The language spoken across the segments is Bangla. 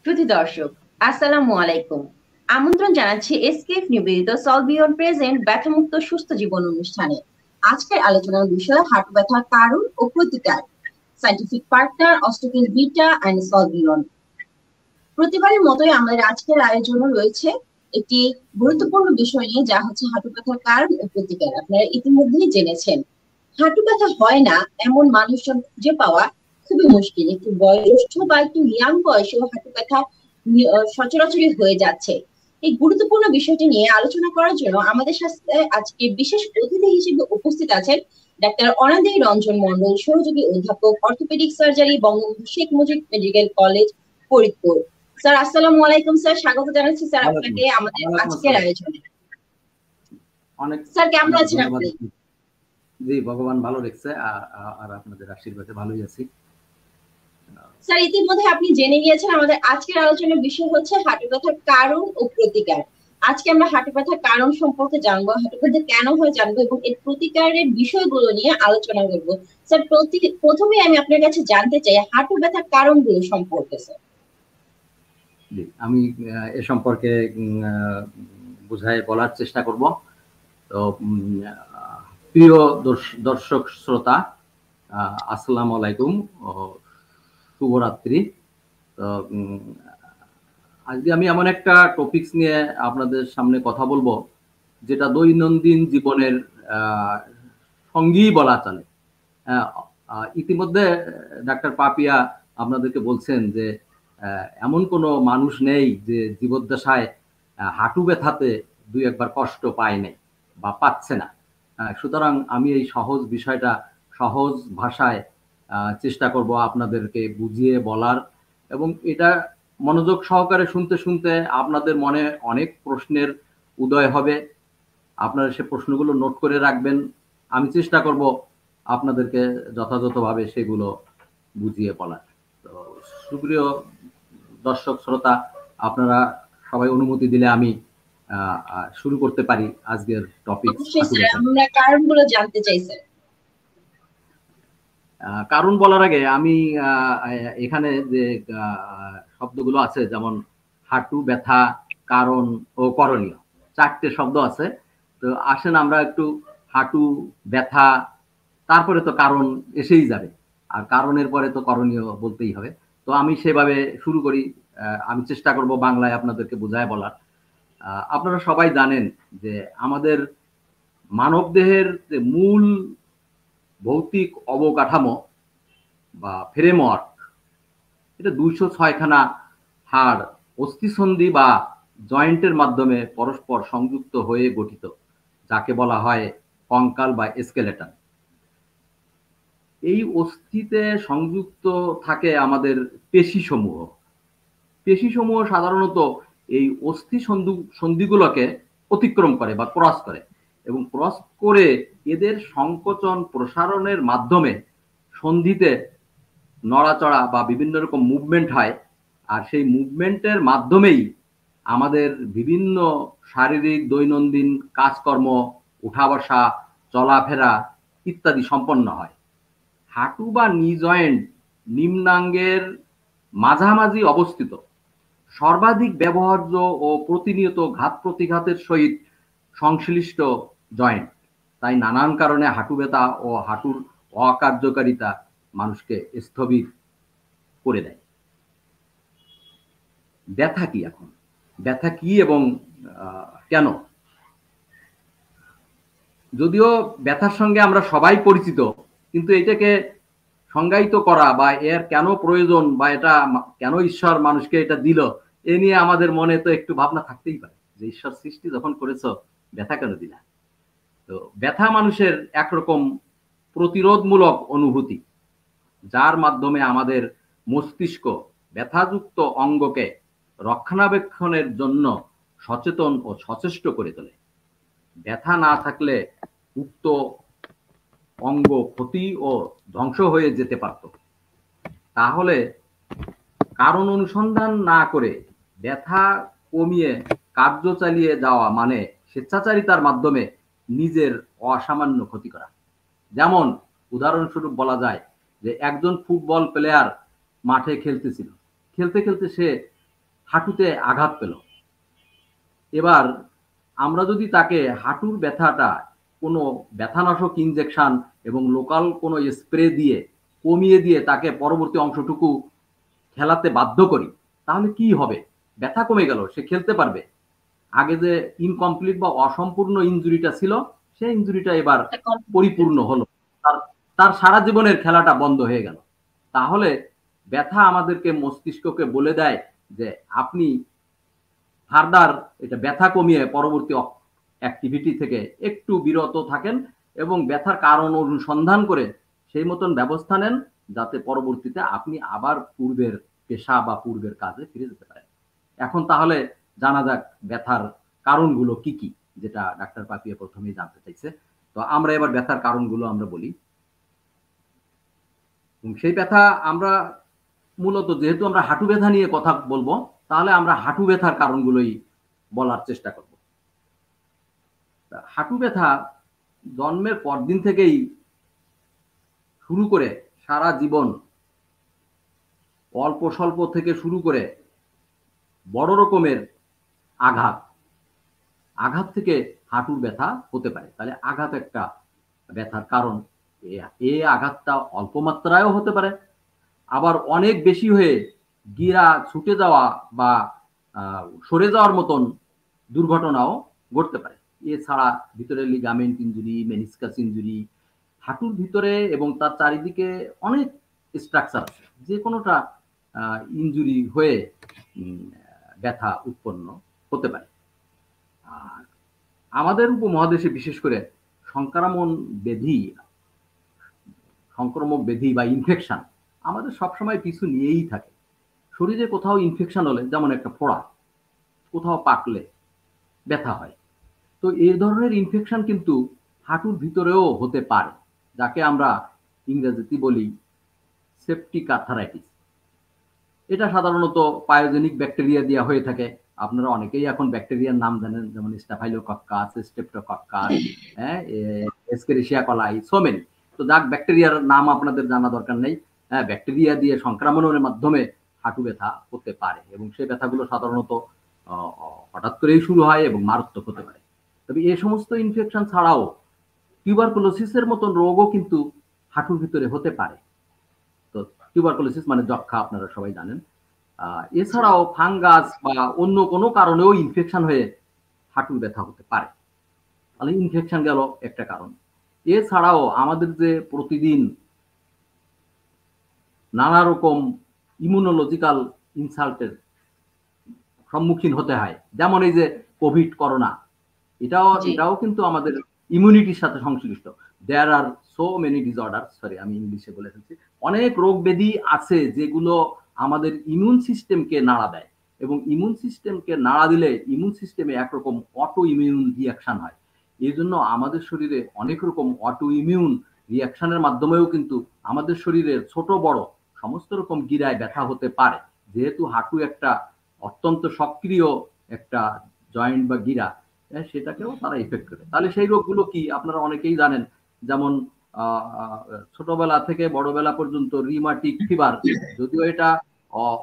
প্রতি দর্শক আসসালামু আলাইকুম। আমন্ত্রণ জানাচ্ছি এসকেএফ নিবেদিত সলভ বিয়ন্ড প্রেজেন্ট ব্যথামুক্ত সুস্থ জীবন অনুষ্ঠানে। আজকের আলোচনার বিষয় হাঁটু ব্যথার কারণ ও প্রতিকার। Scientific partner Osteocal beta and solve beyond. প্রতিবারের মতোই আমাদের আজকের আয়োজনে রয়েছে একটি গুরুত্বপূর্ণ বিষয় নিয়ে, যা হচ্ছে হাঁটু ব্যথার কারণ ও প্রতিকার। আপনারা ইতিমধ্যেই জেনেছেন হাঁটু ব্যথা হয় না এমন মানুষজন খুঁজে পাওয়া খুবই মুশকিল। একটু বয়স্ক বা একটু ইয়াং বয়সেও হাঁটু ব্যথা সচরাচরই হয়ে যাচ্ছে। এই গুরুত্বপূর্ণ বিষয়টি নিয়ে আলোচনা করার জন্য আমাদের সাথে আজকে বিশেষ অতিথি হিসেবে উপস্থিত আছেন ডাক্তার অনাদেই রঞ্জন মন্ডল, সহযোগী অধ্যাপক, orthopaedic surgery, Bangabandhu Sheikh Mujib medical college, Faridpur. Sir আসসালামু আলাইকুম। স্যার স্বাগত জানাচ্ছি স্যার আপনাকে আমাদের আজকের আয়োজনে। অনেক স্যার কেমন আছেন আপনি? জি, ভগবান ভালো রেখেছে, আর আপনাদের আশীর্বাদে ভালোই আছি। স্যার ইতিমধ্যে আপনি জেনে গিয়েছেন আমাদের আজকের আলোচনার বিষয় হচ্ছে হাঁটু ব্যথার কারণ ও প্রতিকার। আজকে আমরা হাঁটু ব্যথার কারণ সম্পর্কে জানবো, হাঁটু ব্যথা কেন হয় জানবো এবং এর প্রতিকারের বিষয়গুলো নিয়ে আলোচনা করবো। স্যার প্রথমে আমি আপনার কাছে জানতে চাই হাঁটু ব্যথার কারণগুলো সম্পর্কে। স্যার জি, আমি এ সম্পর্কে বুঝায় বলার চেষ্টা করব। তো প্রিয় দর্শক শ্রোতা, আসসালামু আলাইকুম, শুভরাত্রি। তো আজকে আমি এমন একটা টপিকস নিয়ে আপনাদের সামনে কথা বলবো যেটা দৈনন্দিন জীবনের সঙ্গী বলা চলে। ইতিমধ্যে ডাক্তার পাপিয়া আপনাদেরকে বলছেন যে এমন কোনো মানুষ নেই যে জীবদ্দশায় হাঁটু ব্যথাতে দুই একবার কষ্ট পায় নাই বা পাচ্ছে না। সুতরাং আমি এই সহজ বিষয়টা সহজ ভাষায় চেষ্টা করব আপনাদেরকে বুঝিয়ে বলার, এবং এটা মনোযোগ সহকারে শুনতে শুনতে আপনাদের মনে অনেক প্রশ্নের উদয় হবে। আপনারা সে প্রশ্নগুলো নোট করে রাখবেন। আমি চেষ্টা করব আপনাদেরকে যথাযথভাবে সেগুলো বুঝিয়ে বলার। তো সুপ্রিয় দর্শক শ্রোতা, আপনারা সবাই অনুমতি দিলে আমি শুরু করতে পারি আজকের টপিক। আমরা কারণগুলো জানতে চাই স্যার। কারণ বলার আগে আমি এখানে যে শব্দগুলো আছে, যেমন হাঁটু ব্যথা, কারণ ও করণীয়, চারটে শব্দ আছে। তো আসেন আমরা একটু হাঁটু ব্যথা, তারপরে তো কারণ এসেই যাবে, আর কারণের পরে তো করণীয় বলতেই হবে। তো আমি সেভাবে শুরু করি। আমি চেষ্টা করব বাংলায় আপনাদেরকে বোঝায় বলার। আপনারা সবাই জানেন যে আমাদের মানব দেহের যে মূল ভৌতিক অবকাঠামো বা ফ্রেমওয়ার্ক, এটা 206খানা হাড় অস্থিসন্ধি বা জয়েন্টের মাধ্যমে পরস্পর সংযুক্ত হয়ে গঠিত, যাকে বলা হয় কঙ্কাল বা স্কেলেটন। এই অস্থিতে সংযুক্ত থাকে আমাদের পেশিসমূহ। পেশিসমূহ সাধারণত এই অস্থি সন্ধিগুলোকে অতিক্রম করে বা ক্রস করে, এবং ক্রস করে এদের সংকোচন প্রসারণের মাধ্যমে সন্ধিতে নড়াচড়া বা বিভিন্ন রকম মুভমেন্ট হয়। আর সেই মুভমেন্টের মাধ্যমেই আমাদের বিভিন্ন শারীরিক দৈনন্দিন কাজকর্ম, উঠা বসা, চলাফেরা ইত্যাদি সম্পন্ন হয়। হাঁটু বা নি জয়েন্ট নিম্নাঙ্গের মাঝামাঝি অবস্থিত, সর্বাধিক ব্যবহার্য ও প্রতিনিয়ত ঘাত প্রতিঘাতের সহিত সংশ্লিষ্ট জয়েন্ট। তাই নানান কারণে হাঁটু ব্যথা ও হাঁটুর অকার্যকারিতা মানুষকে স্থবির করে দেয়। ব্যথা কি? এখন ব্যথা কি এবং কেন? যদিও ব্যথার সঙ্গে আমরা সবাই পরিচিত, কিন্তু এটাকে সংজ্ঞায়িত করা বা এর কেন প্রয়োজন বা এটা কেন ঈশ্বর মানুষকে এটা দিল, এ নিয়ে আমাদের মনে তো একটু ভাবনা থাকতেই পারে যে ঈশ্বর সৃষ্টি যখন করেছো, ব্যথা কেন দিলা? তো ব্যথা মানুষের একরকম প্রতিরোধমূলক অনুভূতি, যার মাধ্যমে আমাদের মস্তিষ্ক ব্যথাযুক্ত অঙ্গকে রক্ষণাবেক্ষণের জন্য সচেতন ও সচেষ্ট করে তোলে। ব্যথা না থাকলে উক্ত অঙ্গ ক্ষতি ও ধ্বংস হয়ে যেতে পারত। তাহলে কারণ অনুসন্ধান না করে ব্যথা কমিয়ে কার্য চালিয়ে যাওয়া মানে স্বেচ্ছাচারিতার মাধ্যমে নিজের অসামান্য ক্ষতি করা। যেমন উদাহরণস্বরূপ বলা যায় যে একজন ফুটবল প্লেয়ার মাঠে খেলতেছিল, খেলতে খেলতে সে হাঁটুতে আঘাত পেল। এবার আমরা যদি তাকে হাঁটুর ব্যথাটা কোনো ব্যথানাশক ইনজেকশন এবং লোকাল কোনো স্প্রে দিয়ে কমিয়ে দিয়ে তাকে পরবর্তী অংশটুকু খেলাতে বাধ্য করি, তাহলে কি হবে? ব্যথা কমে গেল, সে খেলতে পারবে। আগে যে ইনকমপ্লিট বা অসম্পূর্ণ ইনজুরিটা ছিল, সেই ইনজুরিটা এবার পরিপূর্ণ হলো, তার সারা জীবনের খেলাটা বন্ধ হয়ে গেল। তাহলে ব্যথা আমাদেরকে, মস্তিষ্ককে বলে দেয় যে আপনি ফার্দার এটা ব্যথা কমিয়ে পরবর্তী অ্যাক্টিভিটি থেকে একটু বিরত থাকেন এবং ব্যথার কারণ অনুসন্ধান করে সেই মতন ব্যবস্থা নেন, যাতে পরবর্তীতে আপনি আবার পূর্বের পেশা বা পূর্বের কাজে ফিরে যেতে পারেন। এখন তাহলে জানা যাক ব্যথার কারণগুলো কি কি, যেটা ডাক্তার পাপিয়া প্রথমেই জানতে চাইছে। তো আমরা এবার ব্যথার কারণগুলো আমরা বলি। সেই ব্যথা আমরা মূলত, যেহেতু আমরা হাঁটু ব্যথা নিয়ে কথা বলবো, তাহলে আমরা হাঁটু ব্যথার কারণগুলোই বলার চেষ্টা করব। হাঁটু ব্যথা জন্মের পরদিন থেকেই শুরু করে সারা জীবন, অল্প স্বল্প থেকে শুরু করে বড় রকমের আঘাত থেকে হাঁটুর ব্যথা হতে পারে। তাহলে আঘাত একটা ব্যথার কারণ। এই আঘাতটা অল্প মাত্রায়ও হতে পারে, আবার অনেক বেশি হয়ে গিরা ছুটে যাওয়া বা সরে যাওয়ার মতন দুর্ঘটনাও ঘটতে পারে। এছাড়া ভিতরে লিগামেন্ট ইনজুরি, মেনিসকাস ইনজুরি, হাঁটুর ভিতরে এবং তার চারিদিকে অনেক স্ট্রাকচার আছে, যে কোনোটা ইনজুরি হয়ে ব্যথা উৎপন্ন হতে পারে। আর আমাদের উপমহাদেশে বিশেষ করে সংক্রামক ব্যাধি বা ইনফেকশন আমাদের সবসময় পিছু নিয়েই থাকে। শরীরে কোথাও ইনফেকশন হলে, যেমন একটা ফোড়া, কোথাও পাকলে ব্যথা হয়, তো এই ধরনের ইনফেকশন কিন্তু হাঁটুর ভিতরেও হতে পারে, যাকে আমরা ইংরেজিতে বলি সেপটিক আর্থারাইটিস। এটা সাধারণত পায়োজেনিক ব্যাকটেরিয়া দিয়ে হয়ে থাকে। আপনারা অনেকেই এখন ব্যাকটেরিয়ার নাম জানেন, যেমন স্টাফাইলোকক্কাস, স্ট্রেপ্টোকক্কাস, এসকেরিশিয়া কলাই, সো মেনি। তো যাক, ব্যাকটেরিয়ার নাম আপনাদের জানা দরকার নেই। ব্যাকটেরিয়া দিয়ে সংক্রমণের মাধ্যমে হাঁটু ব্যথা হতে পারে এবং সেই ব্যথাগুলো সাধারণত হঠাৎ করেই শুরু হয় এবং মারাত্মক হতে পারে। তবে এই সমস্ত ইনফেকশন ছাড়াও টিউবারকুলোসিসের মতন রোগও কিন্তু হাঁটুর ভিতরে হতে পারে। তো টিউবারকুলোসিস মানে যক্ষা, আপনারা সবাই জানেন। এছাড়াও ফাঙ্গাস বা অন্য কোনো কারণেও ইনফেকশন হয়ে হাঁটুর ব্যথা হতে পারে। তাহলে ইনফেকশন গেল একটা কারণ। এছাড়াও আমাদের যে প্রতিদিন নানা রকম ইমিউনোলজিক্যাল ইনসাল্টের সম্মুখীন হতে হয়, যেমন এই যে কোভিড, করোনা, এটাও কিন্তু আমাদের ইমিউনিটির সাথে সংশ্লিষ্ট। দেয়ার আর সো মেনি ডিসঅর্ডার, সরি আমি ইংলিশে বলে ফেলছি, অনেক রোগ ব্যাধি আছে যেগুলো আমাদের ইমিউন সিস্টেমকে নাড়া দেয়, এবং ইমিউন সিস্টেমকে নাড়া দিলে ইমিউন সিস্টেমে একরকম অটো ইমিউন রিয়াকশন হয়। এই জন্য আমাদের শরীরে অনেক রকম অটো ইমিউন রিয়াকশনের মাধ্যমেও কিন্তু আমাদের শরীরের ছোট বড় সমস্ত রকম গিরায় ব্যথা হতে পারে। যেহেতু হাঁটু একটা অত্যন্ত সক্রিয় একটা জয়েন্ট বা গিরা, সেটাকেও তারা এফেক্ট করে। তাহলে সেই রোগগুলো কি আপনারা অনেকেই জানেন, যেমন ছোটবেলা থেকে বড়বেলা পর্যন্ত রিউমাটিক ফিভার, যদিও এটা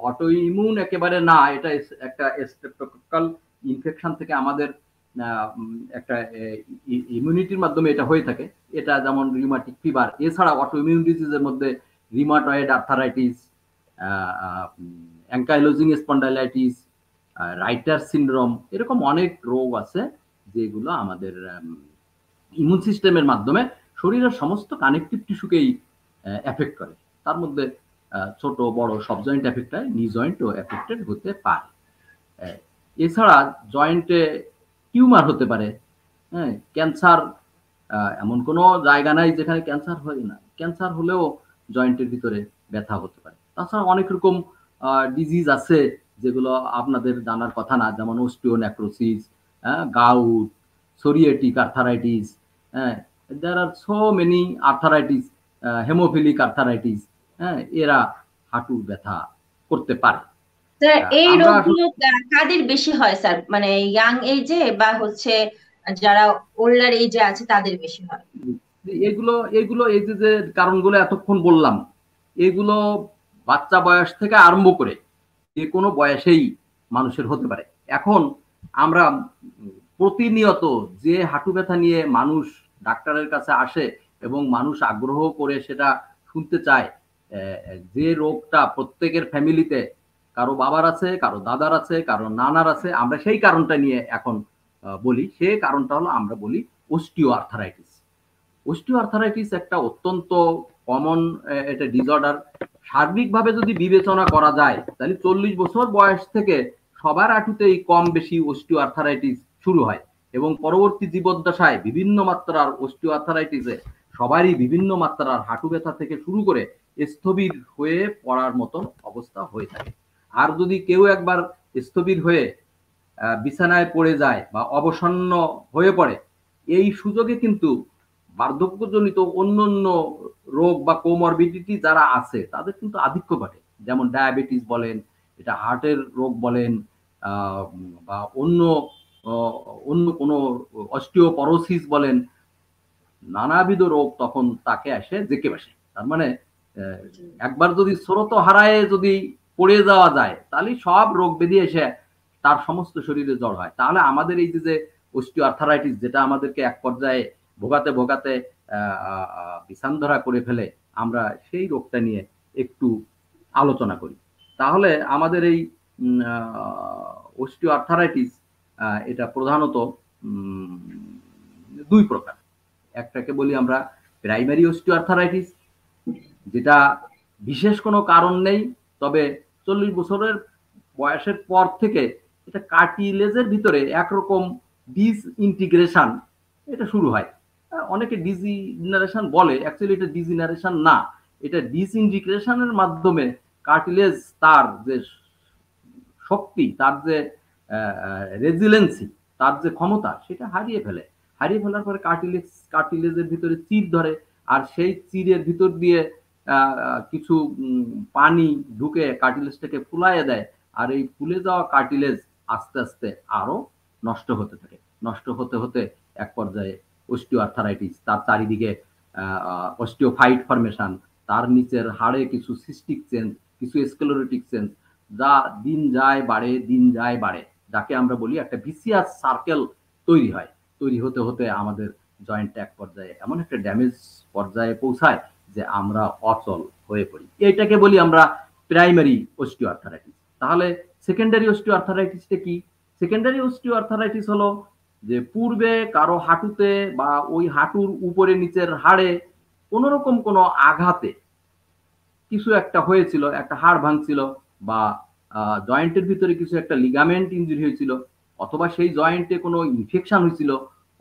অটো ইমিউন একেবারে না, এটা একটা স্ট্রেপ্টোকক্কাল ইনফেকশন থেকে আমাদের একটা ইমিউনিটির মাধ্যমে এটা হয়ে থাকে। এটা যেমন রিউমাটিক ফিভার। এছাড়া অটো ইমিউন ডিজিজের মধ্যে rheumatoid arthritis, ankylosing spondylitis, writer syndrome, এরকম অনেক রোগ আছে যেগুলো আমাদের ইমিউন সিস্টেমের মাধ্যমে শরীরের সমস্ত কানেকটিভ টিস্যুকেই এফেক্ট করে। তার মধ্যে ছোট বড় সব জয়েন্ট এফেক্ট হয়, নি জয়েন্টও এফেক্টেড হতে পারে। এছাড়া জয়েন্টে টিউমার হতে পারে, ক্যান্সার এমন কোনো জায়গা নাই যেখানে ক্যান্সার হয় না। ক্যান্সার হলেও জয়েন্টের ভিতরে ব্যথা হতে পারে। তাছাড়া অনেক রকম ডিজিজ আছে যেগুলো আপনাদের জানার কথা না, যেমন অস্টিওনেক্রোসিস, গাউট, সোরিয়েটিক আর্থারাইটিস, হ্যাঁ, দেয়ার আর সো মেনি আর্থারাইটিস, হেমোফিলিক আর্থারাইটিস, হ্যাঁ, এরা হাঁটুর ব্যথা করতে পারে। স্যার এই আমরা রোগগুলো কাদের বেশি হয় স্যার, মানে ইয়াং এজে বা হচ্ছে যারা ওল্ডার এজে আছে তাদের বেশি হয়? এগুলো এগুলো এই যে কারণগুলো এতক্ষণ বললাম, এগুলো বাচ্চা বয়স থেকে আরম্ভ করে যে কোনো বয়সেই মানুষের হতে পারে। এখন আমরা প্রতিনিয়ত যে হাঁটু ব্যথা নিয়ে মানুষ ডাক্তারের কাছে আসে এবং মানুষ আগ্রহ করে সেটা শুনতে চায়, যে রোগটা প্রত্যেকের ফ্যামিলিতে কারো বাবার আছে, কারো দাদার আছে, কারো নানার আছে, আমরা সেই কারণটা নিয়ে এখন বলি। সে কারণটা হলো আমরা বলি অস্টিও আর্থারাইটিস। অস্টিও আর্থারাইটিস একটা অত্যন্ত কমন একটা ডিসঅর্ডার। সার্বিকভাবে যদি বিবেচনা করা যায় তাহলে 40 বছর বয়স থেকে সবার হাঁটুতেই কম বেশি অস্টিও আর্থারাইটিস শুরু হয় এবং পরবর্তী জীবদ্দশায় বিভিন্ন মাত্রার অস্টিও আর্থারাইটিসে সবারই বিভিন্ন মাত্রার হাঁটু ব্যথা থেকে শুরু করে স্থবির হয়ে পড়ার মতন অবস্থা হয়ে থাকে। আর যদি কেউ একবার স্থবির হয়ে বিছানায় পড়ে যায় বা অবসন্ন হয়ে পড়ে, এই সুযোগে কিন্তু বার্ধক্যজনিত অন্যান্য রোগ বা কোমরবিডিটি যারা আছে তাদের কিন্তু আধিক্য ঘটে। যেমন ডায়াবেটিস বলেন, এটা হার্টের রোগ বলেন, বা অন্য অন্য কোনো অস্টিওপরোসিস বলেন, নানাবিধ রোগ তখন তাকে আসে জেঁকে বসে। তার মানে একবার যদি স্রোত হারায় যদি পড়ে যাওয়া যায় তাহলে সব রোগ ব্যাধি এসে তার সমস্ত শরীরে জড় হয়। তাহলে আমাদের এই যে অস্টিও আর্থারাইটিস যেটা আমাদেরকে এক পর্যায়ে ভোগাতে ভোগাতে বিছান ধরা করে ফেলে, আমরা সেই রোগটা নিয়ে একটু আলোচনা করি। তাহলে আমাদের এই অস্টিও আর্থারাইটিস এটা প্রধানত দুই প্রকার। একটাকে বলি আমরা প্রাইমারি অস্টিও আর্থারাইটিস, যেটা বিশেষ কোনো কারণ নেই, তবে 40 বছরের বয়সের পর থেকে এটা কার্টিলেজের ভিতরে একরকম ডিসইন্টিগ্রেশন এটা শুরু হয়। অনেকে ডিজেনারেশন বলে, অ্যাকচুয়ালি এটা ডিজেনারেশন না, এটা ডিসইন্টিগ্রেশনের মাধ্যমে কার্টিলেজ তার যে শক্তি, তার যে রেজিলেন্সি, তার যে ক্ষমতা সেটা হারিয়ে ফেলে। হারিয়ে ফেলার পরে কার্টিলেজের ভিতরে চির ধরে, আর সেই চিরের ভিতর দিয়ে কিছু পানি ঢুকে কার্টিলেজটাকে ফুলাইয়ে দেয়, আর এই ফুলে যাওয়া কার্টিলেজ আস্তে আস্তে আরো নষ্ট হতে থাকে। নষ্ট হতে হতে এক পর্যায়ে অস্টিও আর্থারাইটিস, তার চারিদিকে অস্টিওফাইট ফরমেশন, তার নিচের হাড়ে কিছু সিস্টিক চেঞ্জ, কিছু স্ক্লেরোটিক চেঞ্জ, যা দিন যায় বাড়ে, দিন যায় বাড়ে, যাকে আমরা বলি একটা ভিসিয়াস সার্কেল তৈরি হয়। তৈরি হতে হতে আমাদের জয়েন্ট এক পর্যায়ে এমন একটা ড্যামেজ পর্যায়ে পৌঁছায় যে আমরা অচল হয়ে পড়ি। এটাকে বলি আমরা প্রাইমারি অস্টিও আর্থারাইটিস। তাহলে সেকেন্ডারি অস্টিও আর্থারাইটিসটা কি? সেকেন্ডারি অস্টিও আর্থারাইটিস হলো যে পূর্বে কারো হাঁটুতে বা ওই হাঁটুর উপরে নিচের হাড়ে কোনো রকম কোনো আঘাতে কিছু একটা হয়েছিল, একটা হাড় ভাঙছিল, বা জয়েন্টের ভিতরে কিছু একটা লিগামেন্ট ইনজুরি হয়েছিল, অথবা সেই জয়েন্টে কোনো ইনফেকশন হয়েছিল,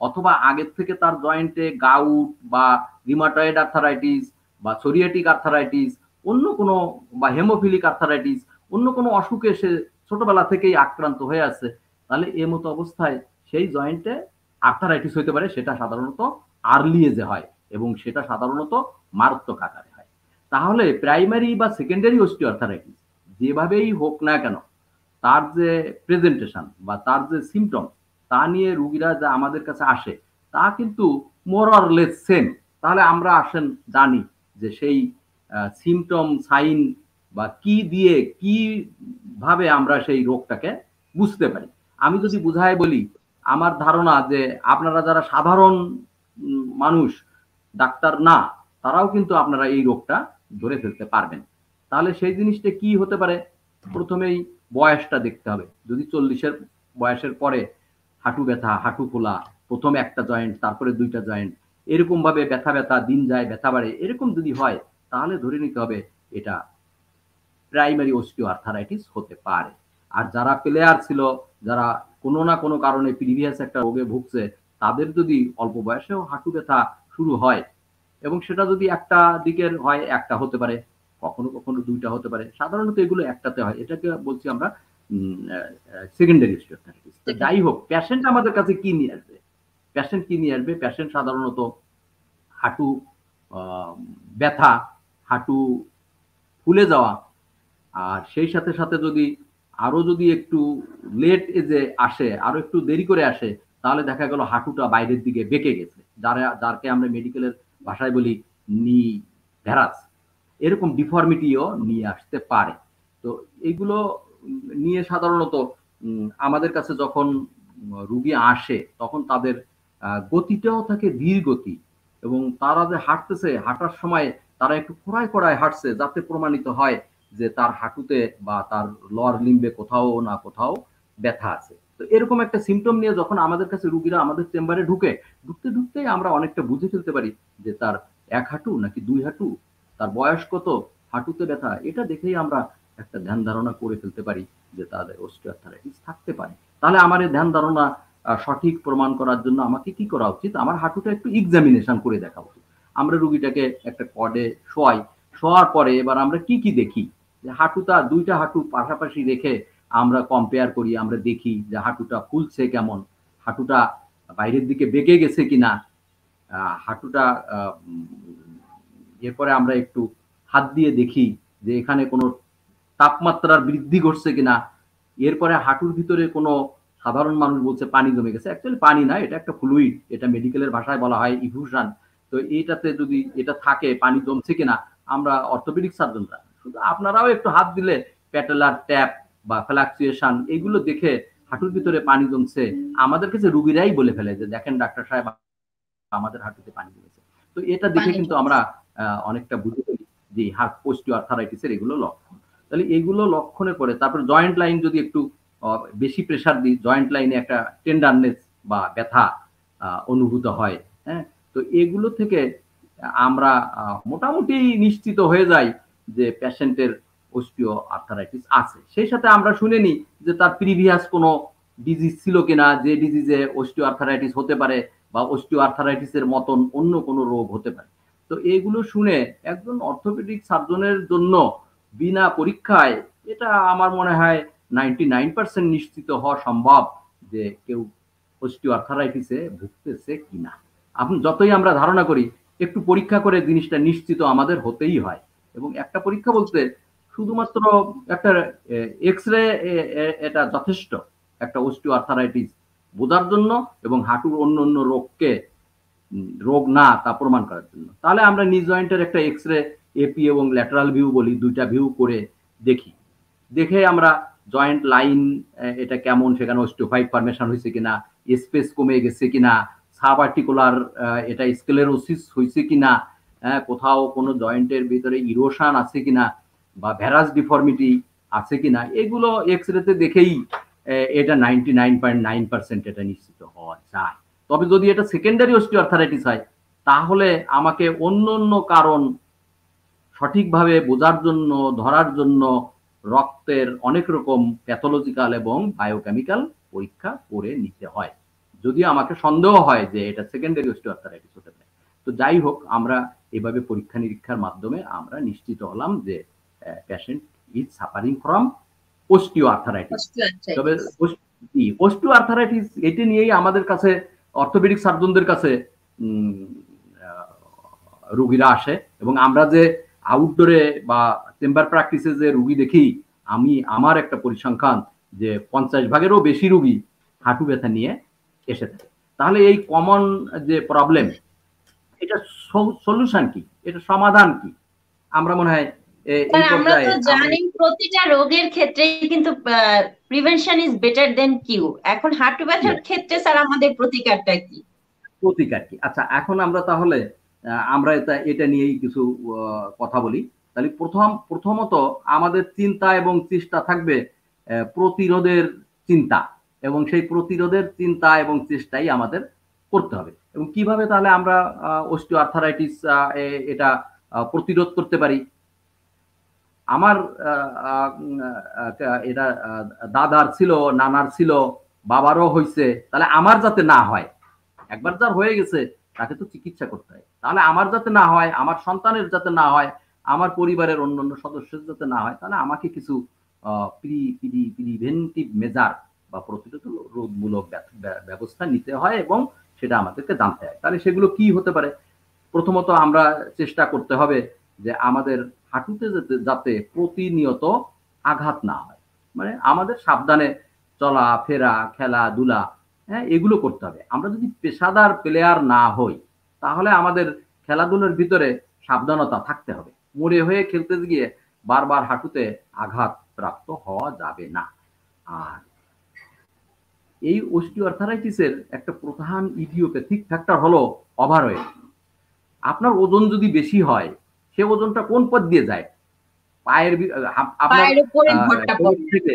অথবা আগের থেকে তার জয়েন্টে গাউট বা রিমাটয়েড আর্থারাইটিস বা সোরিয়েটিক আর্থারাইটিস, অন্য কোনো বা হেমোফিলিক আর্থারাইটিস, অন্য কোনো অসুখে সে ছোটবেলা থেকেই আক্রান্ত হয়ে আছে, তাহলে এ মতো অবস্থায় সেই জয়েন্টে আর্থারাইটিস হতে পারে। সেটা সাধারণত আর্লি এজে হয় এবং সেটা সাধারণত মারাত্মক আকারে হয়। তাহলে প্রাইমারি বা সেকেন্ডারি অস্টিওআর্থারাইটিস যেভাবেই হোক না কেন, তার যে প্রেজেন্টেশন বা তার যে সিমটম, তা নিয়ে রুগীরা যা আমাদের কাছে আসে তা কিন্তু মোর অর লেস সেম। তাহলে আমরা আসেন জানি যে সেই সিমটম সাইন বা কি দিয়ে কি ভাবে আমরা সেই রোগটাকে বুঝতে পারি। আমি যদি বুঝায় বলি, আমার ধারণা যে আপনারা যারা সাধারণ মানুষ, ডাক্তার না, তারাও কিন্তু আপনারা এই রোগটা ধরে ফেলতে পারবেন। তাহলে সেই জিনিসটা কি হতে পারে? প্রথমেই বয়সটা দেখতে হবে। যদি 40-এর বয়সের পরে হাঁটু ব্যথা, হাঁটু ফোলা, প্রথমে একটা জয়েন্ট, তারপরে দুইটা জয়েন্ট, এরকম ভাবে ব্যথা ব্যথা দিন যায়, ব্যথা বাড়ে, এরকম যদি হয় তাহলে ধরে নিতে হবে এটা প্রাইমারি অস্টিও আর্থারাইটিস হতে পারে। আর যারা প্লেয়ার ছিল, যারা কোনো না কোনো কারণে প্রিভিয়াস একটা রোগে ভুগছে, তাদের যদি অল্প বয়সেও হাঁটু ব্যথা শুরু হয় এবং সেটা যদি একটা দিকের হয়, একটা হতে পারে, কখনো কখনো দুইটা হতে পারে, সাধারণত এগুলো একটাতে হয়, এটাকে বলছি আমরা সেকেন্ডারি অস্টিওআর্থ্রাইটিস। তো যাই হোক, পেশেন্ট আমাদের কাছে কি নিয়ে আসবে? পেশেন্ট সাধারণত হাঁটু ব্যথা, হাঁটু ফুলে যাওয়া, আর সেই সাথে সাথে যদি আরো যদি একটু লেট এজে আসে, আরো একটু দেরি করে আসে, তাহলে দেখা গেল হাঁটুটা বাইরের দিকে বেঁকে গেছে, যারকে আমরা মেডিকেলের ভাষায় বলি নি ভ্যারাস। এরকম ডিফর্মিটিও নিয়ে আসতে পারে। তো এইগুলো নিয়ে সাধারণত আমাদের কাছে যখন রুগী আসে তখন তাদের গতিটাও থাকে ধীর গতি, এবং তারা যে হাঁটতেছে, হাঁটার সময় তারা একটু খোঁড়ায় খোঁড়ায় হাঁটছে, যাতে প্রমাণিত হয় যে তার হাঁটুতে বা তার লোয়ার লিম্বে কোথাও না কোথাও ব্যথা আছে। তো এরকম একটা সিমটম নিয়ে যখন আমাদের কাছে রুগীরা আমাদের চেম্বারে ঢুকতে ঢুকতেই আমরা অনেকটা বুঝে ফেলতে পারি যে তার এক হাঁটু নাকি দুই হাঁটু, তার বয়স কত, হাঁটুতে ব্যথা, এটা দেখেই আমরা একটা ধ্যান ধারণা করে ফেলতে পারি যে তাদের অস্টিওআর্থ্রাইটিস থাকতে পারে। তাহলে আমার এই ধ্যান ধারণা সঠিক প্রমাণ করার জন্য আমাকে কি করা উচিত? আমার হাঁটুটা একটু এক্সামিনেশন করে দেখা উচিত। আমরা রুগীটাকে একটা কর্ডে শোয়ার পরে এবার আমরা কি কি দেখি, যে হাঁটুটা, দুইটা হাঁটু পাশাপাশি রেখে আমরা কম্পেয়ার করি, আমরা দেখি যে হাঁটুটা ফুলছে কেমন, হাঁটুটা বাইরের দিকে বেঁকে গেছে কিনা, হাঁটুটা এরপরে আমরা একটু হাত দিয়ে দেখি যে এখানে কোনো তাপমাত্রার বৃদ্ধি ঘটছে কিনা। এরপরে হাঁটুর ভিতরে কোনো, সাধারণ মানুষ বলছে পানি জমে গেছে, অ্যাকচুয়ালি পানি না, এটা একটা ফ্লুইড, এটা মেডিকেলের ভাষায় বলা হয় ইফিউশন। তো এইটাতে যদি এটা থাকে, পানি জমছে কিনা, আমরা অর্থোপেডিক সার্জনরা, শুধু আপনারাও একটু হাত দিলে প্যাটেলার ট্যাপ বা ফ্লাকচুয়েশন এগুলো দেখে হাঁটুর ভিতরে পানি জমছে, আমাদের কাছে রুগীরাই বলে ফেলে যে দেখেন ডাক্তার সাহেব, আমাদের হাঁটুতে পানি জমেছে। তো এটা দেখে কিন্তু আমরা অনেকটা বুঝে ফেলি যে অস্টিওআর্থ্রাইটিসের এগুলো লক্ষণ। তাহলে এগুলো লক্ষণের পরে তারপর জয়েন্ট লাইন যদি একটু বেশি প্রেসার দিই, জয়েন্ট লাইনে একটা টেন্ডারনেস বা ব্যথা অনুভূত হয়। হ্যাঁ, তো এগুলো থেকে আমরা মোটামুটি নিশ্চিত হয়ে যাই যে পেশেন্টের অস্টিওআর্থ্রাইটিস আছে। সেই সাথে আমরা শুনে নিই যে তার প্রিভিয়াস কোনো ডিজিজ ছিল কিনা, যে ডিজিজে অস্টিওআর্থ্রাইটিস হতে পারে বা অস্টিওআর্থ্রাইটিসের মতন অন্য কোনো রোগ হতে পারে। তো এগুলো শুনে একজন অর্থোপেডিক সার্জনের জন্য বিনা পরীক্ষায় এটা আমার মনে হয় 99% নিশ্চিত হওয়া সম্ভব যে কেউ অস্টিওআর্থ্রাইটিসে ভুগতেছে কিনা। আপনি যতই আমরা ধারণা করি, একটু পরীক্ষা করে জিনিসটা নিশ্চিত আমাদের হতেই হয়। এবং একটা পরীক্ষা বলতে শুধুমাত্র একটা এক্স রে, এটা যথেষ্ট একটা অস্টিওআর্থ্রাইটিস বোঝার জন্য এবং হাঁটুর অন্য অন্য রোগ না তা প্রমাণ করার জন্য। তাহলে আমরা নি জয়েন্টের একটা এক্স রে, এপি এবং ল্যাটারাল ভিউ বলি, দুইটা ভিউ করে দেখি, দেখে আমরা জয়েন্ট লাইন এটা কেমন, সেখানে অস্টিওফাইট ফরমেশন হয়েছে কিনা, স্পেস কমে গেছে কিনা, সাবআর্টিকুলার এটা স্ক্লেরোসিস হয়েছে কিনা, কোথাও কোনো জয়েন্টের ভিতরে ইরোশন আছে কিনা বা ভ্যারাস ডিফর্মিটি আছে কিনা, এগুলো এক্স রেতে দেখেই এটা 99.9% এটা নিশ্চিত হওয়া যায়। তবে যদি এটা সেকেন্ডারি অস্টিওআর্থ্রাইটিস হয়, তাহলে আমাকে অন্য অন্য কারণ সঠিকভাবে বোঝার জন্য, ধরার জন্য রক্তের অনেক রকম প্যাথোলজিক্যাল এবং বায়োকেমিক্যাল পরীক্ষা করে নিতে হয়, যদি আমাকে সন্দেহ হয় যে এটা সেকেন্ডারি অস্টিওআর্থ্রাইটিস হতে পারে। তো যাই হোক, আমরা এভাবে পরীক্ষা নিরীক্ষার মাধ্যমে আমরা নিশ্চিত হলাম যে patient is suffering from osteoarthritis. তবে অস্টিওআর্থ্রাইটিস এটি নিয়েই আমাদের কাছে অর্থোপেডিক সার্জনদের কাছে রোগীরা আসে, এবং আমরা যে আউটডোরে বা চেম্বার প্র্যাকটিসে যে রুগী দেখি, আমার একটা পরিসংখ্যান যে 50 ভাগেরও বেশি রুগী হাঁটু ব্যথা নিয়ে এসে থাকে। তাহলে এই কমন যে প্রবলেম, এটা সলিউশন কি, এটা সমাধান কি? আমরা মনে হয় আমরা তো জানি প্রতিটা রোগের ক্ষেত্রে কিন্তু প্রিভেনশন ইজ বেটার দেন কিউর। এখন হাঁটু ব্যথার ক্ষেত্রে স্যার আমাদের প্রতিকারটা কি? আচ্ছা, এখন আমরা তাহলে আমরা এটা নিয়েই কিছু কথা বলি। তাহলে প্রথমত আমাদের চিন্তা এবং চেষ্টা থাকবে প্রতিরোধের চিন্তা, এবং সেই প্রতিরোধের চিন্তা এবং চেষ্টাই আমাদের করতে হবে। এবং কিভাবে তাহলে আমরা অস্টিওআর্থ্রাইটিস এটা প্রতিরোধ করতে পারি? আমার এটা দাদার ছিল, নানার ছিল, বাবারও হয়েছে, তাহলে আমার যাতে না হয়, একবার যার হয়ে গেছে তাকে তো চিকিৎসা করতে হয়। তাহলে আমার যাতে না হয়, আমার সন্তানের যাতে না হয়, আমার পরিবারের অন্যান্য সদস্যের যাতে না হয়, তাহলে আমাকে কিছু প্রিভেন্টিভ মেজার বা প্রতিরোধ রোধমূলক ব্যবস্থা নিতে হয় এবং সেটা আমাদেরকে জানতে হয়। তাহলে সেগুলো কি হতে পারে? প্রথমত আমরা চেষ্টা করতে হবে যে আমাদের হাঁটুতে যাতে প্রতিনিয়ত আঘাত না হয়, মানে আমাদের সাবধানে চলা ফেরা খেলাধুলা, হ্যাঁ, এগুলো করতে হবে। আমরা যদি পেশাদার প্লেয়ার না হই তাহলে আমাদের খেলাধুলার ভিতরে সাবধানতা থাকতে হবে। মরে হয়ে খেলতে গিয়ে বারবার হাঁটুতে আঘাত প্রাপ্ত হওয়া যাবে না। আর এই অস্টিওআর্থারাইটিসের একটা প্রধান ইডিওপ্যাথিক ফ্যাক্টর হলো ওভারওয়েট। আপনার ওজন যদি বেশি হয়, সে ওজনটা কোন পথ দিয়ে যায়? পায়ের আপনার থেকে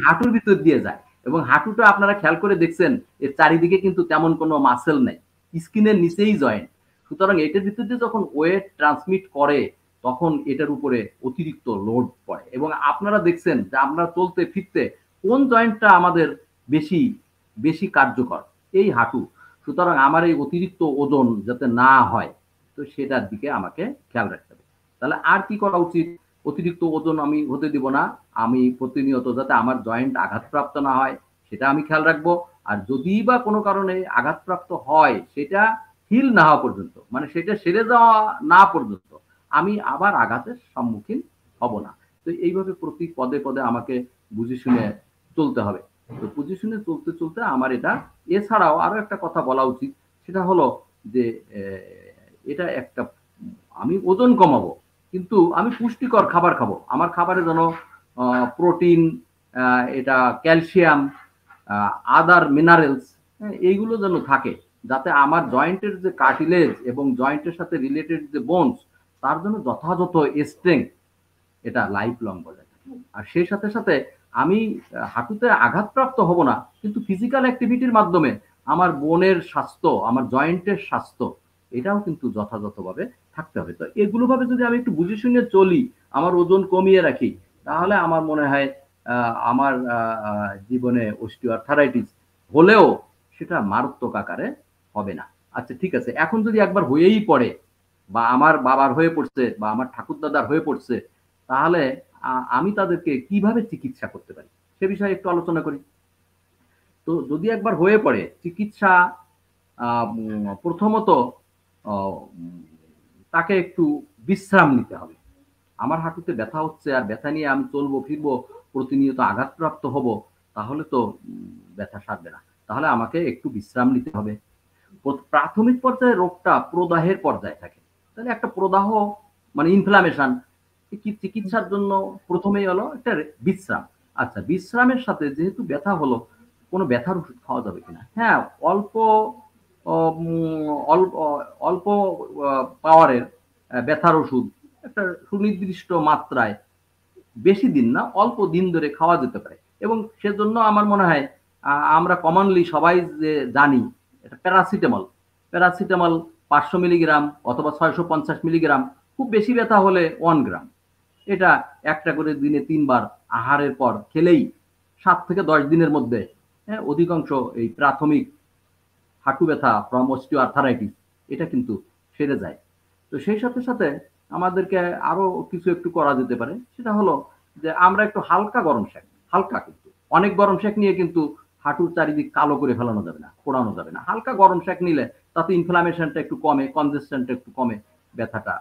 হাঁটুর ভিতর দিয়ে যায়। এবং হাঁটুটা আপনারা খেয়াল করে দেখছেন এর চারিদিকে কিন্তু তেমন কোনো মাসেল নেই, স্কিনের নিচেই জয়েন্ট। সুতরাং এটার ভিতর দিয়ে যখন ওয়েট ট্রান্সমিট করে তখন এটার উপরে অতিরিক্ত লোড পড়ে। এবং আপনারা দেখছেন যে আমরা চলতে ফিরতে কোন জয়েন্টটা আমাদের বেশি বেশি কার্যকর? এই হাঁটু। সুতরাং আমার এই অতিরিক্ত ওজন যাতে না হয়, তো সেটার দিকে আমাকে খেয়াল রাখতে হবে। তাহলে আর কি করা উচিত? অতিরিক্ত ওজন আমি হতে দিব না। আমি প্রতিনিয়ত যাতে আমার জয়েন্ট আঘাতপ্রাপ্ত না হয় সেটা আমি খেয়াল রাখবো। আর যদি বা কোনো কারণে আঘাতপ্রাপ্ত হয় সেটা হিল না হওয়া পর্যন্ত, মানে সেটা সেরে যাওয়া না পর্যন্ত আমি আবার আঘাতের সম্মুখীন হব না। তো এইভাবে প্রতি পদে পদে আমাকে বুঝে শুনে চলতে হবে। তো বুঝে শুনে চলতে চলতে আমার এটা, এছাড়াও আরো একটা কথা বলা উচিত, সেটা হলো যে এটা একটা, আমি ওজন কমাবো কিন্তু আমি পুষ্টিকর খাবার খাবো। আমার খাবারে যেন প্রোটিন, এটা ক্যালসিয়াম, আদার মিনারেলস, এইগুলো যেন থাকে, যাতে আমার জয়েন্টের যে কার্টিলেজ এবং জয়েন্টের সাথে রিলেটেড যে বোনস, তার জন্য যথাযথ স্ট্রেংথ এটা লাইফ লং বজায় থাকে। আর সেই সাথে সাথে আমি হাঁটুতে আঘাতপ্রাপ্ত হব না, কিন্তু ফিজিক্যাল অ্যাক্টিভিটির মাধ্যমে আমার বোনের স্বাস্থ্য, আমার জয়েন্টের স্বাস্থ্য, এটাও কিন্তু যথাযথভাবে থাকতে হবে। তো এগুলো ভাবে যদি আমি একটু বুঝে শুনে চলি, আমার ওজন কমিয়ে রাখি, তাহলে আমার মনে হয় আমার জীবনে অস্টিওআর্থারাইটিস হলেও সেটা মারাত্মক আকারে হবে না। আচ্ছা ঠিক আছে, এখন যদি একবার হয়েই পড়ে, বা আমার বাবার হয়ে পড়ছে বা আমার ঠাকুরদাদার হয়ে পড়ছে, তাহলে আমি তাদেরকে কিভাবে চিকিৎসা করতে পারি সে বিষয়ে একটু আলোচনা করি। তো যদি একবার হয়ে পড়ে, চিকিৎসা প্রথমত তাকে একটু বিশ্রাম নিতে হবে। আমার হাঁটুতে ব্যথা হচ্ছে আর ব্যথা নিয়ে আমি চলবো ফিরবো, প্রতিনিয়ত আঘাতপ্রাপ্ত হব, তাহলে তো ব্যথা সারবে না। তাহলে আমাকে একটু বিশ্রাম নিতে হবে। প্রাথমিক পর্যায়ে রোগটা প্রদাহের পর্যায়ে থাকে, তাহলে একটা প্রদাহ মানে ইনফ্লামেশন, চিকিৎসার জন্য প্রথমেই হলো একটা বিশ্রাম। আচ্ছা, বিশ্রামের সাথে যেহেতু ব্যথা হলো, কোনো ব্যথার ওষুধ খাওয়া যাবে কিনা? হ্যাঁ, অল্প অল্প অল্প পাওয়ারের ব্যথার ওষুধ একটা সুনির্দিষ্ট মাত্রায়, বেশি দিন না, অল্প দিন ধরে খাওয়া যেতে পারে। এবং সেজন্য আমার মনে হয় আমরা কমনলি সবাই যে জানি, এটা প্যারাসিটামল। প্যারাসিটামল 500 মিলিগ্রাম অথবা 650 মিলিগ্রাম, খুব বেশি ব্যথা হলে 1 গ্রাম, এটা একটা করে দিনে 3 বার আহারের পর খেলেই 7 থেকে 10 দিনের মধ্যে, হ্যাঁ, অধিকাংশ এই প্রাথমিক হাঁটু ব্যথা ফ্রম অস্টিওআর্থারাইটিস এটা কিন্তু সেরে যায়। তো সেই সাথে সাথে আমাদেরকে আরো কিছু একটু করা যেতে পারে, সেটা হলো যে আমরা একটু হালকা গরম সেক, হালকা, কিন্তু অনেক গরম সেক নিয়ে কিন্তু হাঁটুর চারিদিক কালো করে ফেলানো যাবে না, পোড়ানো যাবে না। হালকা গরম সেক নিলে তাতে ইনফ্লামেশনটা একটু কমে, কনজেশনটা একটু কমে, ব্যথাটা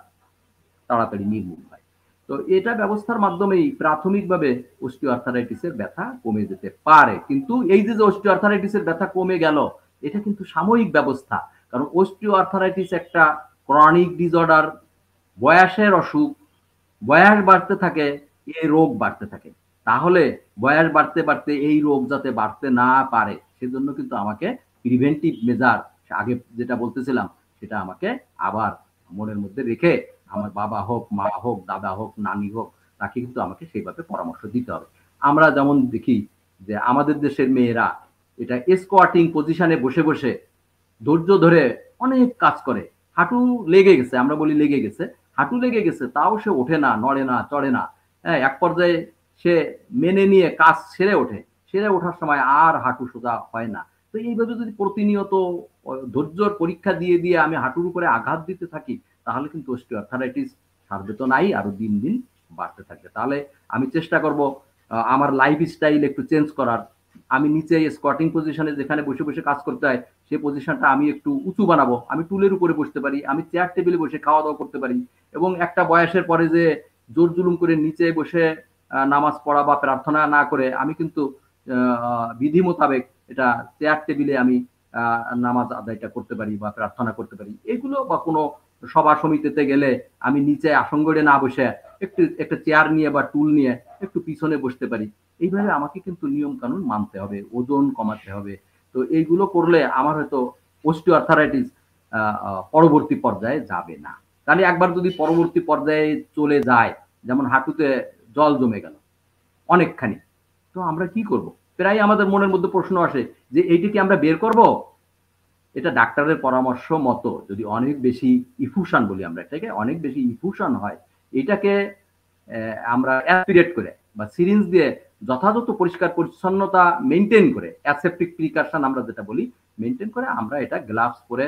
তাড়াতাড়ি নির্মূল হয়। তো এটা ব্যবস্থার মাধ্যমেই প্রাথমিকভাবে অস্টিওআর্থারাইটিসের ব্যথা কমে যেতে পারে। কিন্তু এই যে অস্টিওআর্থারাইটিসের ব্যথা কমে গেল, এটা কিন্তু সাময়িক ব্যবস্থা। কারণ অস্টিওআর্থারাইটিস একটা ক্রনিক ডিসঅর্ডার, বয়সের অসুখ, বয়স বাড়তে থাকে এই রোগ বাড়তে থাকে। তাহলে বয়স বাড়তে বাড়তে এই রোগ যাতে বাড়তে না পারে, সেজন্য কিন্তু আমাকে প্রিভেন্টিভ মেজার, আগে যেটা বলতেছিলাম, সেটা আমাকে আবার মনের মধ্যে রেখে আমার বাবা হোক, মা হোক, দাদা হোক, নানি হোক, তাকে কিন্তু আমাকে সেইভাবে পরামর্শ দিতে হবে। আমরা যেমন দেখি যে আমাদের দেশের মেয়েরা এটা স্কোয়াটিং পজিশনে বসে বসে ধৈর্য ধরে অনেক কাজ করে। হাঁটু লেগে গেছে, আমরা বলি লেগে গেছে, হাঁটু লেগে গেছে, তাও সে ওঠে না, নড়ে না, চড়ে না। হ্যাঁ, এক পর্যায়ে সে মেনে নিয়ে কাজ সেরে ওঠে, সেরে ওঠার সময় আর হাঁটু সোজা হয় না। তো এইভাবে যদি প্রতিনিয়ত ধৈর্যর পরীক্ষা দিয়ে দিয়ে আমি হাঁটুর উপরে আঘাত দিতে থাকি, তাহলে কিন্তু অস্টিওআর্থারাইটিস সারবে তো নাই, আরো দিন দিন বাড়তে থাকবে। তাহলে আমি চেষ্টা করব আমার লাইফস্টাইল একটু চেঞ্জ করার। আমি নিচে স্কোয়াটিং পজিশনে যেখানে বসে বসে কাজ করতে হয়, সেই পজিশনটা আমি একটু উঁচু বানাবো। আমি টুলের উপরে বসতে পারি, আমি চেয়ার টেবিলে বসে খাওয়া দাওয়া করতে পারি। এবং একটা বয়সের পরে যে জোর জুলুম করে নিচে বসে নামাজ পড়া বা প্রার্থনা না করে আমি কিন্তু বিধি মোতাবেক এটা চেয়ার টেবিলে আমি নামাজ আদায়টা করতে পারি বা প্রার্থনা করতে পারি। এগুলো বা কোনো সভা সমিতিতে গেলে আমি নিচে আসন গড়ে না বসে একটু একটা চেয়ার নিয়ে বা টুল নিয়ে একটু পিছনে বসতে পারি। এইভাবে আমাকে কিন্তু নিয়ম কানুন মানতে হবে, ওজন কমাতে হবে। তো এইগুলো করলে আমার হয়তো অস্টিওআর্থারাইটিস পরবর্তী পর্যায়ে যাবে না। তাহলে একবার যদি পরবর্তী পর্যায়ে চলে যায়, যেমন হাঁটুতে জল জমে গেল অনেকখানি, তো আমরা কি করব? প্রায় আমাদের মনের মধ্যে প্রশ্ন আসে যে এইটা কি আমরা বের করব? এটা ডাক্তারের পরামর্শ মতো যদি অনেক বেশি ইফুশন বলি আমরা এটাকে, অনেক বেশি ইফুশন হয়, এটাকে আমরা অ্যাসপিরেট করে বা সিরিঞ্জ দিয়ে যথাযথ পরিষ্কার পরিচ্ছন্নতা মেনটেন করে, অ্যাসেপ্টিক প্রিকাশন আমরা যেটা বলি, মেনটেন করে আমরা এটা গ্লাভস পরে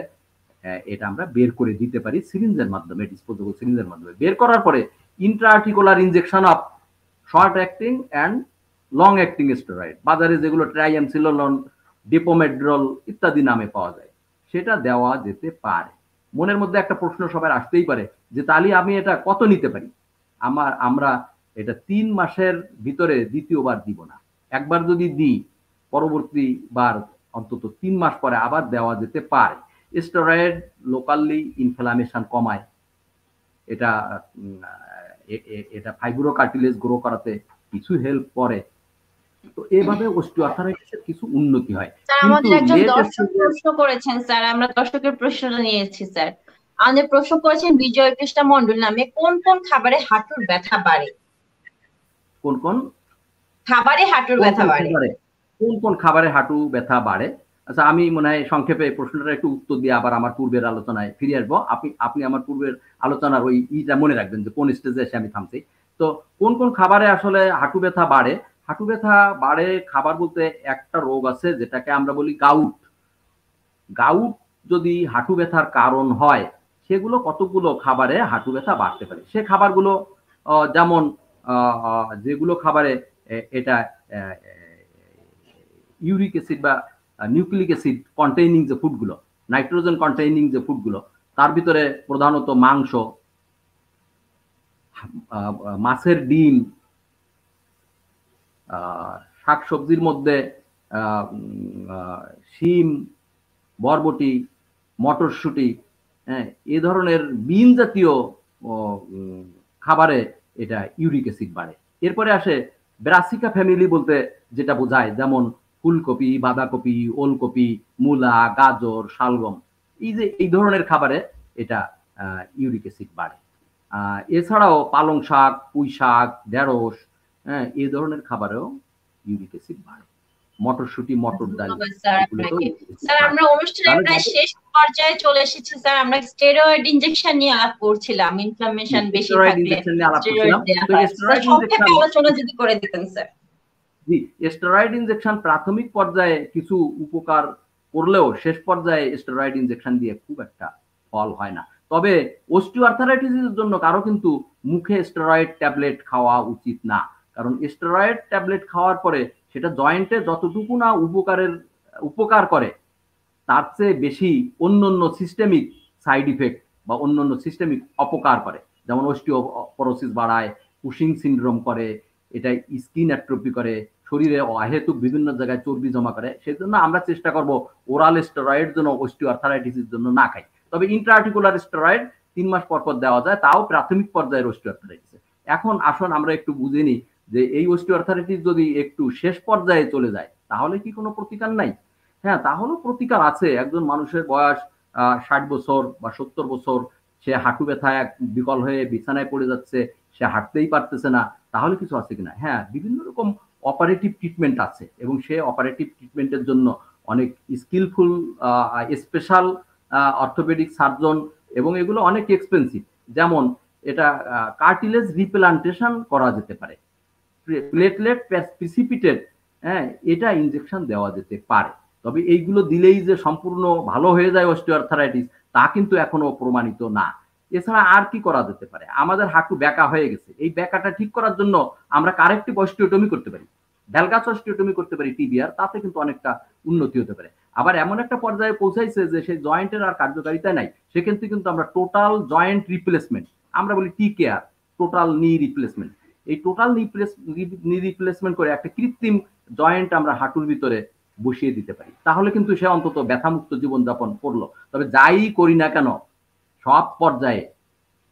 এটা আমরা বের করে দিতে পারি সিরিঞ্জের মাধ্যমে, ডিসপোজেবল সিরিঞ্জের মাধ্যমে। বের করার পরে intraarticular injection of short acting and long acting steroid, বাজারে যেগুলো ট্রাইএমসিলোলন, ডিপোমেড্রল ইত্যাদি নামে পাওয়া যায়, সেটা দেওয়া যেতে পারে। মনের মধ্যে একটা প্রশ্ন সবার আসতেই পারে যে তাহলে আমি এটা কত নিতে পারি? আমরা এটা 3 মাসের ভিতরে দ্বিতীয়বার দিব না। একবার যদি দিই, পরবর্তীবার অন্তত 3 মাস পরে আবার দেওয়া যেতে পারে। স্টেরয়েড লোকালি ইনফ্লামেশন কমায়, এটা এটা ফাইব্রো কার্টিলেজ গ্রো করাতে কিছু হেল্প করে। তো এভাবে অস্টিওআর্থারাইটিসের কিছু উন্নতি হয়। স্যার আমাদের একজন দর্শক প্রশ্ন করেছেন, স্যার আমরা দর্শকের প্রশ্নটা নিয়েছি স্যার। আমাদের প্রশ্ন করেছেন বিজয় কৃষ্ণ মন্ডল নামে, কোন কোন খাবারে হাঁটুর ব্যথা বাড়ে? কোন কোন খাবারে হাঁটুর ব্যথা বাড়ে? কোন কোন খাবারে হাঁটু ব্যথা বাড়ে? আচ্ছা, আমি মনে হয় সংক্ষেপে প্রশ্নটা একটু উত্তর দিয়ে আবার আমার পূর্বের আলোচনায় ফিরে আসবো। আপনি আমার পূর্বের আলোচনার ওই ইটা মনে রাখবেন যে কোন স্টেজে এসে আমি থামছি। তো কোন কোন খাবারে আসলে হাঁটু ব্যথা বাড়ে? হাঁটু ব্যথা বাড়ে খাবার বলতে একটা রোগ আছে যেটাকে আমরা বলি গাউট। গাউট যদি হাঁটু ব্যথার কারণ হয়, সেগুলো কতগুলো খাবারে হাঁটু ব্যথা বাড়তে পারে। সে খাবারগুলো যেমন যেগুলো খাবারে এটা ইউরিক অ্যাসিড বা নিউক্লিক অ্যাসিড কন্টেইনিং যে ফুডগুলো, নাইট্রোজেন কন্টেইনিং যে ফুডগুলো, তার ভিতরে প্রধানত মাংস, মাছের ডিম, শাকসবজির মধ্যে শিম, বরবটি, মটরশুঁটি, হ্যাঁ, এ ধরনের বিন জাতীয় খাবারে এটা ইউরিক অ্যাসিড বাড়ে। এরপরে আসে ব্রাসিকা ফ্যামিলি বলতে যেটা বোঝায়, যেমন ফুলকপি, বাঁধাকপি, ওলকপি, মূলা, গাজর, শালগম, এই যে এই ধরনের খাবারে এটা ইউরিক অ্যাসিড বাড়ে। এছাড়াও পালং শাক, পুঁই শাক, ঢেঁড়স, হ্যাঁ, এই ধরনের খাবারেও ইউরিক অ্যাসিড বাড়ে। মটরশুঁটি, মটর ডাল, স্যার আমরা অনুষ্ঠানের প্রায় শেষ পর্যায়ে চলে এসেছি স্যার। আমরা স্টেরয়েড ইনজেকশন নিয়ে আলাপ করছিলাম, ইনফ্লামেশন বেশি থাকলে স্টেরয়েড দেয়া হয়। স্যার সংক্ষেপে আলোচনা যদি করে দিতেন স্যার। জি, স্টেরয়েড ইনজেকশন প্রাথমিক পর্যায়ে কিছু উপকার করলেও শেষ পর্যায়ে স্টেরয়েড ইনজেকশন দিয়ে খুব একটা ফল হয় না। তবে অস্টিওআর্থারাইটিসের জন্য কারো কিন্তু মুখে স্টেরয়েড ট্যাবলেট খাওয়া উচিত না। কারণ স্টেরয়েড ট্যাবলেট খাওয়ার পরে সেটা জয়েন্টে যতটুকু না উপকার করে, তার চেয়ে বেশি অন্যান্য সিস্টেমিক সাইড ইফেক্ট বা অন্যান্য সিস্টেমিক অপকার করে। যেমন অস্টিওপোরোসিস বাড়ায়, কুশিং সিনড্রোম করে, এটা স্কিন অ্যাট্রফি করে, শরীরে অহেতুক বিভিন্ন জায়গায় চর্বি জমা করে। সেজন্য আমরা চেষ্টা করব ওরাল স্টেরয়েড যেন অস্টিওআর্থারাইটিসের জন্য না খাই। তবে ইন্ট্রাআর্টিকুলার স্টেরয়েড 3 মাস পর পর দেওয়া যায়, তাও প্রাথমিক পর্যায়ের অস্টিওআর্থারাইটিসে। এখন আসুন আমরা একটু বুঝে নিই যে এই অস্টিওআর্থারাইটিস যদি একটু শেষ পর্যায়ে চলে যায়, তাহলে কি কোনো প্রতিকার নাই? হ্যাঁ, তাহলেও প্রতিকার আছে। একজন মানুষের বয়স 60 বছর বা 70 বছর, সে হাঁটু ব্যথায় বিকল হয়ে বিছানায় পড়ে যাচ্ছে, সে হাঁটতেই পারতেছে না, তাহলে কিছু আছে কিনা? হ্যাঁ, বিভিন্ন রকম অপারেটিভ ট্রিটমেন্ট আছে এবং সে অপারেটিভ ট্রিটমেন্টের জন্য অনেক স্কিলফুল স্পেশাল অর্থোপেডিক সার্জন, এবং এগুলো অনেক এক্সপেন্সিভ। যেমন এটা কার্টিলেজ রিপ্লান্টেশন করা যেতে পারে, প্লেটলেট প্রিসিপিটেট, হ্যাঁ, এটা ইনজেকশন দেওয়া যেতে পারে। তবে এইগুলো দিলেই যে সম্পূর্ণ ভালো হয়ে যায় অস্টিওআর্থারাইটিস তা কিন্তু এখনো প্রমাণিত না। এছাড়া আর কি করা যেতে পারে? আমাদের হাঁটু ব্যাকা হয়ে গেছে, এই ব্যাকাটা ঠিক করার জন্য আমরা কারেক্টিভ অস্টিওটমি করতে পারি, ভ্যালগাস অস্টিওটমি করতে পারি টিবিআর, তাতে কিন্তু অনেকটা উন্নতি হতে পারে। আবার এমন একটা পর্যায়ে পৌঁছাইছে যে সেই জয়েন্টের আর কার্যকারিতা নাই, সেক্ষেত্রে কিন্তু আমরা টোটাল জয়েন্ট রিপ্লেসমেন্ট, আমরা বলি টি কেয়ার, টোটাল নি রিপ্লেসমেন্ট, এই টোটাল নি রিপ্লেসমেন্ট করে একটা কৃত্রিম জয়েন্ট আমরা হাঁটুর ভিতরে বসিয়ে দিতে পারি, তাহলে কিন্তু সে অন্তত ব্যথামুক্ত জীবনযাপন করলো। তবে যাই করি না কেন সব পর্যায়ে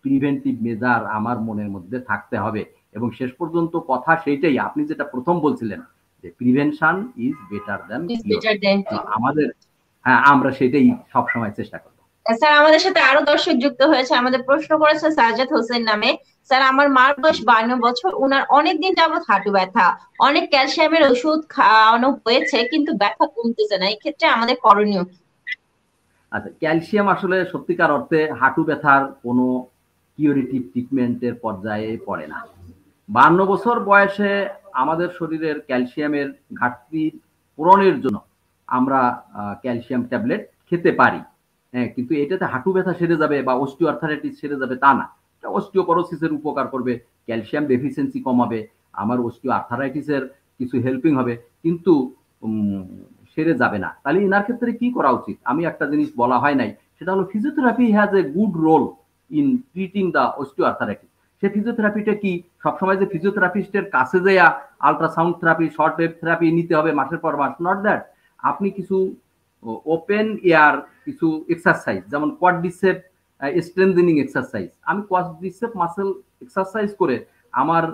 প্রিভেন্টিভ মেজার আমার মনের মধ্যে থাকতে হবে। এবং শেষ পর্যন্ত কথা সেইটাই, আপনি যেটা প্রথম বলছিলেন যে prevention is better than cure, আমাদের হ্যাঁ আমরা সেটাই সবসময় চেষ্টা করব। স্যার আমাদের সাথে আরো দর্শক যুক্ত হয়েছে, আমাদের প্রশ্ন করেছে সাজ্জাদ হোসেন নামে। স্যার আমার মার বয়স 52 বছর, উনার অনেকদিন যাবত হাঁটু ব্যথা, অনেক ক্যালসিয়ামের ওষুধ খাওয়ানো হয়েছে কিন্তু ব্যথা কমতেছে না, এই ক্ষেত্রে আমাদের করণীয় কি? আচ্ছা, ক্যালসিয়াম আসলে সত্যিকার অর্থে হাঁটু ব্যথার কোনো কিউরেটিভ ট্রিটমেন্টের পর্যায়ে পড়ে না। 52 বছর বয়সে আমাদের শরীরের ক্যালসিয়ামের ঘাটতি পূরণের জন্য আমরা ক্যালসিয়াম ট্যাবলেট খেতে পারি, হ্যাঁ, কিন্তু এটাতে হাঁটু ব্যথা সেরে যাবে বা অস্টিওআর্থারাইটিস সেরে যাবে তা না। এটা অস্টিওপরোসিসের উপকার করবে, ক্যালসিয়াম ডেফিসিয়েন্সি কমাবে, আমার অস্টিওআর্থারাইটিসের কিছু হেল্পিং হবে, কিন্তু সেরে যাবে না। তাহলে এনার ক্ষেত্রে কি করা উচিত? আমি একটা জিনিস বলা হয় নাই, সেটা হলো physiotherapy has a good role in treating the osteoarthritis. সে ফিজিওথেরাপিটা কি সবসময় যে ফিজিওথেরাপিস্টের কাছে যাইয়া ultrasound therapy, short wave therapy নিতে হবে মাসের পর মাস, নট দ্যাট। আপনি কিছু ওপেন এয়ার কিছু এক্সারসাইজ, যেমন কোয়াড্রিসেপ স্ট্রেংথেনিং এক্সারসাইজ, আমি কোয়াড্রিসেপ মাসেল এক্সারসাইজ করে আমার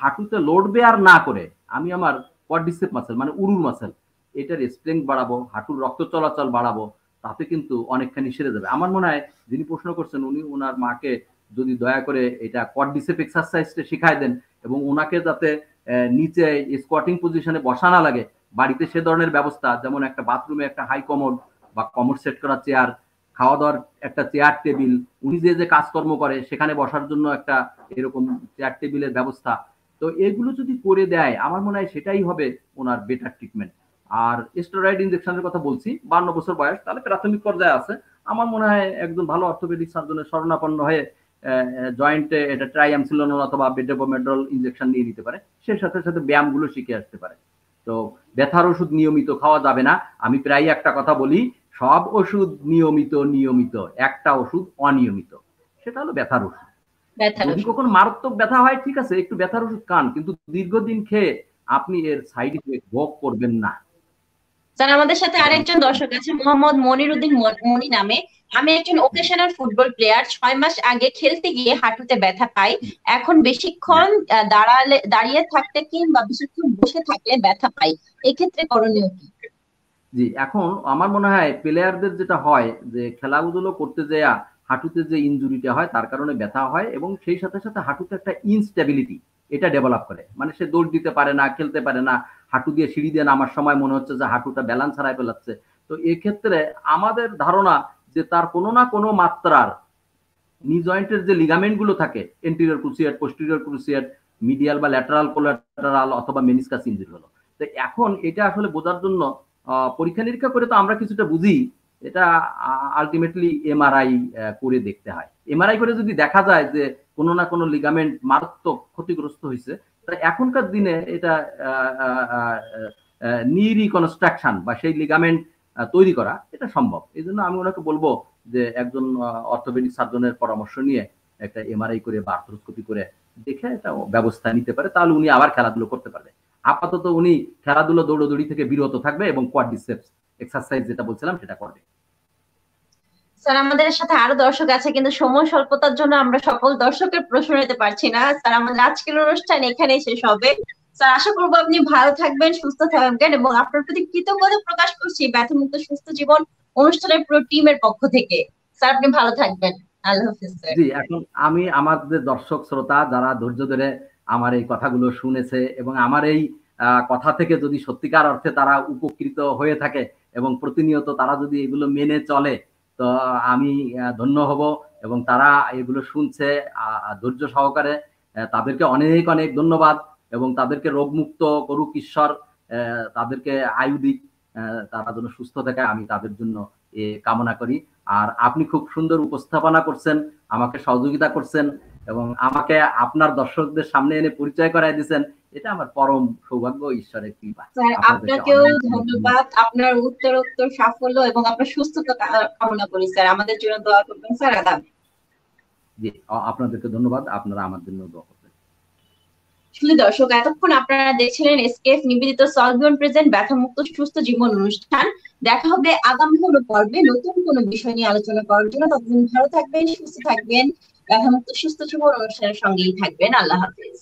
হাঁটুতে লোড বেয়ার না করে আমি আমার কোয়াড্রিসেপ মাসেল মানে উরুর মাসেল এটার স্ট্রেংথ বাড়াবো, হাঁটুর রক্ত চলাচল বাড়াবো, তাতে কিন্তু অনেকখানি সেরে যাবে। আমার মনে হয় যিনি প্রশ্ন করছেন উনি ওনার মাকে যদি দয়া করে এটা কোয়াড্রিসেপ এক্সারসাইজটা শিখায় দেন এবং ওনাকে যাতে নিচে স্কোয়াটিং পজিশনে বসা না লাগে, বাড়িতে সে ধরনের ব্যবস্থা, যেমন একটা বাথরুমে একটা হাই কমোড বা কমোড সেট করা চেয়ার, খাওয়া দাওয়ার একটা চেয়ার টেবিল, উনি যে যে কাজকর্ম করে সেখানে বসার জন্য একটা এরকম চেয়ার টেবিলের ব্যবস্থা, তো এগুলো যদি করে দেয় আমার মনে হয় সেটাই হবে ওনার বেটার ট্রিটমেন্ট। আর স্টেরয়েড ইনজেকশনের কথা বলছি, 52 বছর বয়স, তাহলে প্রাথমিক পর্যায়ে আছে। আমার মনে হয় একজন ভালো অর্থোপেডিক সার্জনের শরণাপন্ন হয়ে জয়েন্টে এটা ট্রাইঅ্যামসিলোনোল অথবা বেটাবোমেড্রল ইনজেকশন নিয়ে নিতে পারে, সে সাথে সাথে ব্যায়ামগুলো শিখে আসতে পারে। তো ব্যথার ওষুধ নিয়মিত খাওয়া যাবে না, আমি প্রায় একটা কথা বলি, সব ওষুধ নিয়মিত নিয়মিত, একটা ওষুধ অনিয়মিত, সেটা হলো ব্যথার ওষুধ। যদি কখনো মারাত্মক ব্যথা হয় ঠিক আছে একটু ব্যথার ওষুধ খান, কিন্তু দীর্ঘদিন খেয়ে আপনি এর সাইড ইফেক্ট ভোগ করবেন না। স্যার আমাদের সাথে আরেকজন দর্শক আছে মোহাম্মদ মনির উদ্দিন মনি নামে। আমি একজন ওকেশনাল ফুটবল প্লেয়ার, 6 মাস আগে খেলতে গিয়ে হাঁটুতে ব্যথা পাই, এখন বেশিক্ষণ দাঁড়িয়ে থাকতে কিংবা বেশিক্ষণ বসে থাকলে ব্যথা পাই, এক্ষেত্রে করণীয় কি? জি, এখন আমার মনে হয় প্লেয়ারদের যেটা হয় যে খেলাধুলো করতে যেয়া হাঁটুতে যে ইনজুরিটা হয় তার কারণে ব্যথা হয় এবং সেই সাথে সাথে হাঁটুতে একটা ইনস্টেবিলিটি এটা ডেভেলপ করে, মানে সে দৌড় দিতে পারে না, খেলতে পারে না, হাঁটু দিয়ে সিঁড়ি দিয়ে নামার সময় মনে হচ্ছে যে হাঁটুটা ব্যালেন্স হারায় ফেলাচ্ছে। তো এক্ষেত্রে আমাদের ধারণা যে তার কোনো না কোনো মাত্রার নি জয়েন্টের যে লিগামেন্ট গুলো থাকে, anterior cruciate, posterior cruciate, medial বা ল্যাটারাল কোলাটারাল অথবা মেনিসকাস ইনজুরি হলো। তো এখন এটা আসলে বোঝার জন্য পরীক্ষা নিরীক্ষা করে তো আমরা কিছুটা বুঝি, এটা আলটিমেটলি এমআরআই করে দেখতে হয়। এমআরআই করে যদি দেখা যায় যে কোনো না কোনো লিগামেন্ট মারাত্মক ক্ষতিগ্রস্ত হয়েছে, এখনকার দিনে এটা নি রিকনস্ট্রাকশন বা সেই লিগামেন্ট তৈরি করা এটা সম্ভব। এই জন্য আমি ওনাকে বলবো যে একজন অর্থোপেডিক সার্জনের পরামর্শ নিয়ে একটা এমআরআই করে বা আর্থ্রোস্কোপি করে দেখে একটা ব্যবস্থা নিতে পারে, তাহলে উনি আবার খেলাধুলো করতে পারবে। আপাতত উনি খেলাধুলো দৌড়দৌড়ি থেকে বিরত থাকবে এবং কোয়াড্রিসেপস এক্সারসাইজ যেটা বলছিলাম সেটা করবে। স্যার আমাদের সাথে আরো দর্শক আছে কিন্তু সময় স্বল্পতার জন্য আমরা সকল দর্শকের প্রশ্ন নিতে পারছি না। স্যার আমাদের আজকের অনুষ্ঠান এখানেই শেষ হবে। স্যার আশা করবো আপনি ভালো থাকবেন, সুস্থ থাকবেন এবং আপনার প্রতি কৃতজ্ঞতা প্রকাশ করছি ব্যথামুক্ত সুস্থ জীবন অনুষ্ঠানের পুরো টিমের পক্ষ থেকে। স্যার আপনি ভালো থাকবেন, আল্লাহ হাফিজ স্যার। জি, এখন আমি আমাদের দর্শক শ্রোতা যারা ধৈর্য ধরে আমার এই কথাগুলো শুনেছে এবং আমার এই কথা থেকে যদি সত্যিকার অর্থে তারা উপকৃত হয়ে থাকে এবং প্রতিনিয়ত তারা যদি এগুলো মেনে চলে, তো আমি ধন্য হব এবং তারা এগুলো শুনছে ধৈর্য সহকারে, তাদেরকে অনেক অনেক ধন্যবাদ এবং তাদেরকে রোগমুক্ত করুক ঈশ্বর, তাদেরকে আয়ু দিক তারা যেন সুস্থ থাকে, আমি তাদের জন্য কামনা করি। আর আপনি খুব সুন্দর উপস্থাপনা করছেন, আমাকে সহযোগিতা করছেন এবং আমাকে আপনার দর্শকদের সামনে এনে পরিচয় করায় দিয়েছেন। এটা আমার পরম সৌভাগ্য, ঈশ্বরের কৃপা। স্যার আপনাকেও ধন্যবাদ, আপনার উত্তরোত্তর সাফল্য এবং আপনার সুস্থতা কামনা করি স্যার। আমাদের জন্য দোয়া করবেন স্যার। আদাব। জি, আপনাদেরকে ধন্যবাদ, আপনারা আমার জন্য দোয়া করবেন। শুধু দর্শক, এতক্ষণ আপনারা দেখছিলেন এসকেএফ নিবেদিত সলভ ইউর প্রেজেন্ট ব্যথামুক্ত সুস্থ জীবন অনুষ্ঠান। দেখা হবে আগামী কোনো পর্বে নতুন কোনো বিষয় নিয়ে আলোচনা করার জন্য। ততদিন ভালো থাকবেন, সুস্থ থাকবেন, ব্যথামুক্ত সুস্থ জীবন অনুষ্ঠানের সঙ্গেই থাকবেন। আল্লাহ হাফেজ।